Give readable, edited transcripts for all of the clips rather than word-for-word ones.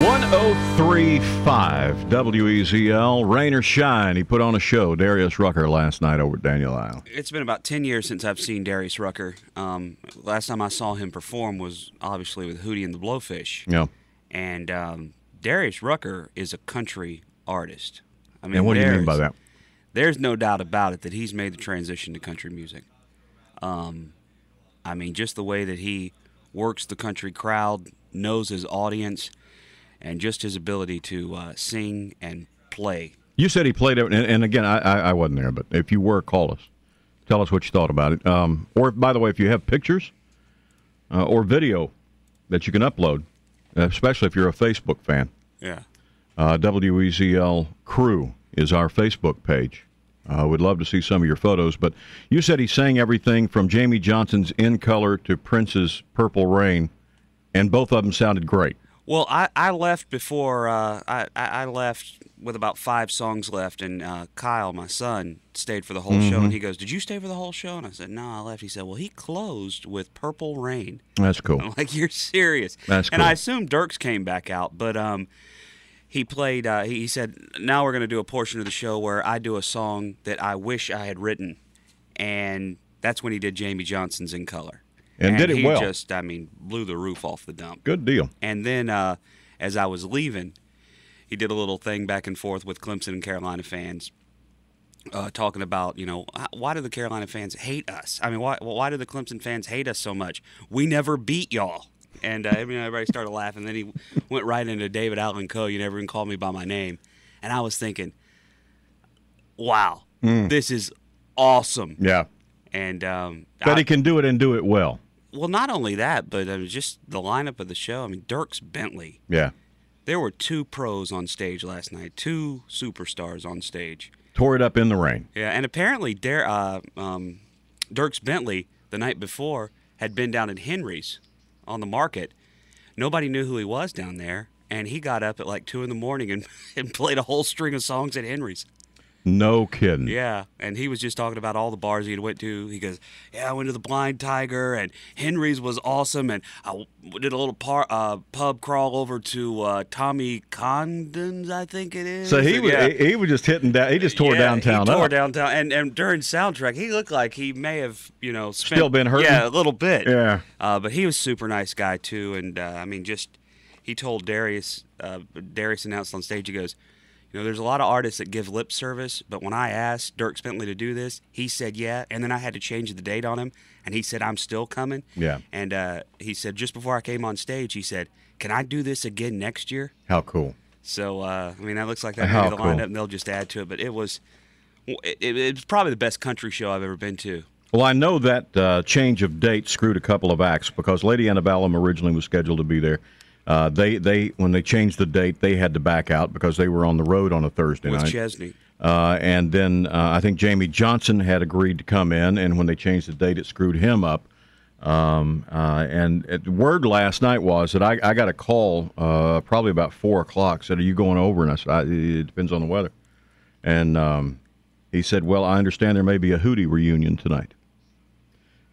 103.5 WEZL, rain or shine. He put on a show, Darius Rucker, last night over at Daniel Isle. It's been about 10 years since I've seen Darius Rucker. Last time I saw him perform was obviously with Hootie and the Blowfish. Yeah. And Darius Rucker is a country artist. I mean, And what do you mean by that? There's no doubt about it that he's made the transition to country music. I mean, just the way that he works the country crowd, knows his audience, and just his ability to sing and play. You said he played it, and again, I wasn't there, but if you were, call us. Tell us what you thought about it. Or, by the way, if you have pictures or video that you can upload, especially if you're a Facebook fan. Yeah. WEZL Crew is our Facebook page. We'd love to see some of your photos. But you said he sang everything from Jamie Johnson's In Color to Prince's Purple Rain, and both of them sounded great. Well, I left before I left with about 5 songs left, and Kyle, my son, stayed for the whole show. And he goes, "Did you stay for the whole show?" And I said, "No, I left." He said, "Well, he closed with Purple Rain." That's cool. I'm like, "You're serious?" That's cool. And I assumed Dirks came back out, but he played. He said, "Now we're going to do a portion of the show where I do a song that I wish I had written," and that's when he did Jamie Johnson's In Color. And did it well. He just, I mean, blew the roof off the dump. Good deal. And then as I was leaving, he did a little thing back and forth with Clemson and Carolina fans, talking about, why do the Carolina fans hate us? I mean, why do the Clemson fans hate us so much? We never beat y'all. And everybody started laughing. Then he went right into David Allen Coe. You never even called me by my name. And I was thinking, wow, this is awesome. Yeah. And but he can do it and do it well. Well, not only that, but just the lineup of the show. I mean, Dierks Bentley. Yeah. There were 2 pros on stage last night, 2 superstars on stage. Tore it up in the rain. Yeah, and apparently Dierks Bentley, the night before, had been down at Henry's on the market. Nobody knew who he was down there, and he got up at like 2 in the morning and played a whole string of songs at Henry's. No kidding. Yeah, and he was just talking about all the bars he had went to. He goes, "Yeah, I went to the Blind Tiger, and Henry's was awesome, and I did a little pub crawl over to Tommy Condon's, I think it is." So he was just hitting down. He just tore downtown up. He tore downtown, and during soundtrack, he looked like he may have, still been hurting. Yeah, a little bit. Yeah. But he was a super nice guy too, and I mean, he told Darius. Darius announced on stage. He goes, "There's a lot of artists that give lip service, but when I asked Dierks Bentley to do this, he said yeah, and then I had to change the date on him, and he said, I'm still coming." Yeah. And he said, just before I came on stage, he said, "Can I do this again next year?" How cool. So, that looks like that may be the lineup, and they'll just add to it. But it was probably the best country show I've ever been to. Well, I know that change of date screwed a couple of acts because Lady Antebellum originally was scheduled to be there. They when they changed the date, they had to back out because they were on the road on a Thursday night. With Chesney. And then I think Jamie Johnson had agreed to come in, and when they changed the date, it screwed him up. And the word last night was that I got a call probably about 4 o'clock, said, "Are you going over?" And I said, "It depends on the weather." And he said, "Well, I understand there may be a Hootie reunion tonight."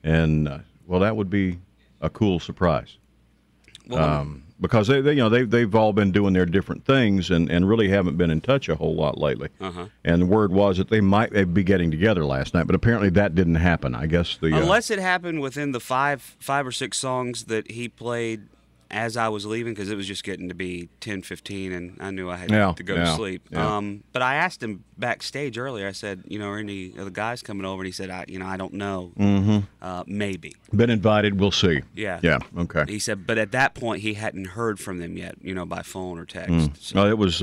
And, well, that would be a cool surprise. Well, because they've all been doing their different things and really haven't been in touch a whole lot lately. And the word was that they might be getting together last night, but apparently that didn't happen. I guess unless it happened within the five or six songs that he played as I was leaving, because it was just getting to be 10:15, and I knew I had to go to sleep. Yeah. But I asked him backstage earlier. I said, "Are any of the guys coming over?" And he said, "I don't know. Maybe." Been invited. We'll see. Yeah. Yeah. Okay. He said, but at that point, he hadn't heard from them yet, by phone or text. So. No, it was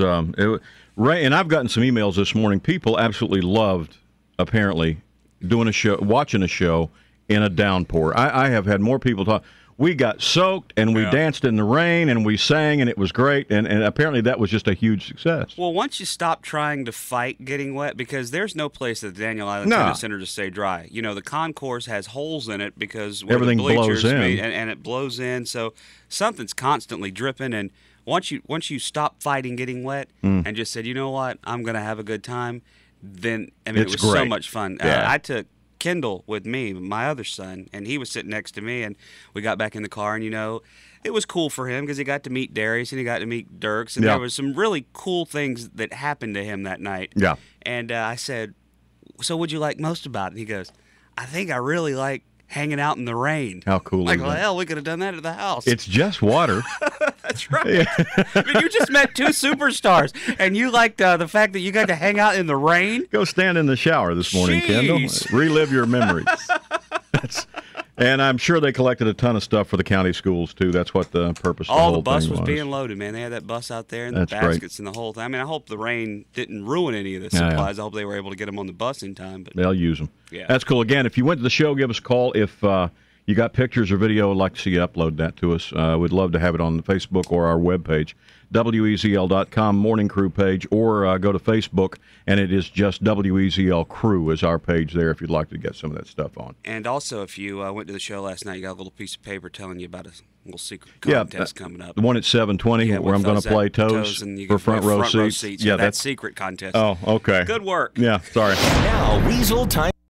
Ray, and I've gotten some emails this morning. People absolutely loved, apparently, doing a show, watching a show in a downpour. I have had more people talk. We got soaked, and we danced in the rain, and we sang, and it was great, and apparently that was just a huge success. Well, once you stop trying to fight getting wet, because there's no place at the Daniel Island Tennis Center to stay dry. The concourse has holes in it because where everything the bleachers blows in. meet, and it blows in, so something's constantly dripping, and once you stop fighting getting wet and just said, "You know what, I'm going to have a good time," then, it was great. so much fun. Yeah. I took Kendall with me, my other son, and he was sitting next to me, and we got back in the car, and it was cool for him because he got to meet Darius and he got to meet Dirks, and there was some really cool things that happened to him that night. Yeah. And I said, "So what'd you like most about it?" And he goes, "I think I really like hanging out in the rain." How cool like, is well, that? hell, we could have done that at the house. It's just water. That's right. I mean, you just met two superstars, and you liked the fact that you got to hang out in the rain. Go stand in the shower this morning, Kendall. Relive your memories. And I'm sure they collected a ton of stuff for the county schools, too. That's what the purpose of the whole All the bus thing was being loaded, man. They had that bus out there and the baskets and the whole thing. I mean, I hope the rain didn't ruin any of the supplies. I hope they were able to get them on the bus in time. But they'll use them. Yeah. That's cool. Again, if you went to the show, give us a call. If you got pictures or video, I'd like to see you upload that to us. We'd love to have it on the Facebook or our webpage, WEZL.com Morning Crew page, or go to Facebook, and it is just WEZL Crew is our page there if you'd like to get some of that stuff on. And also, if you went to the show last night, you got a little piece of paper telling you about a little secret contest coming up. The one at 7:20 where I'm going to play Toes for front row seats. Yeah, that's secret contest. Oh, okay. Good work. Yeah, sorry. Now, Weasel time.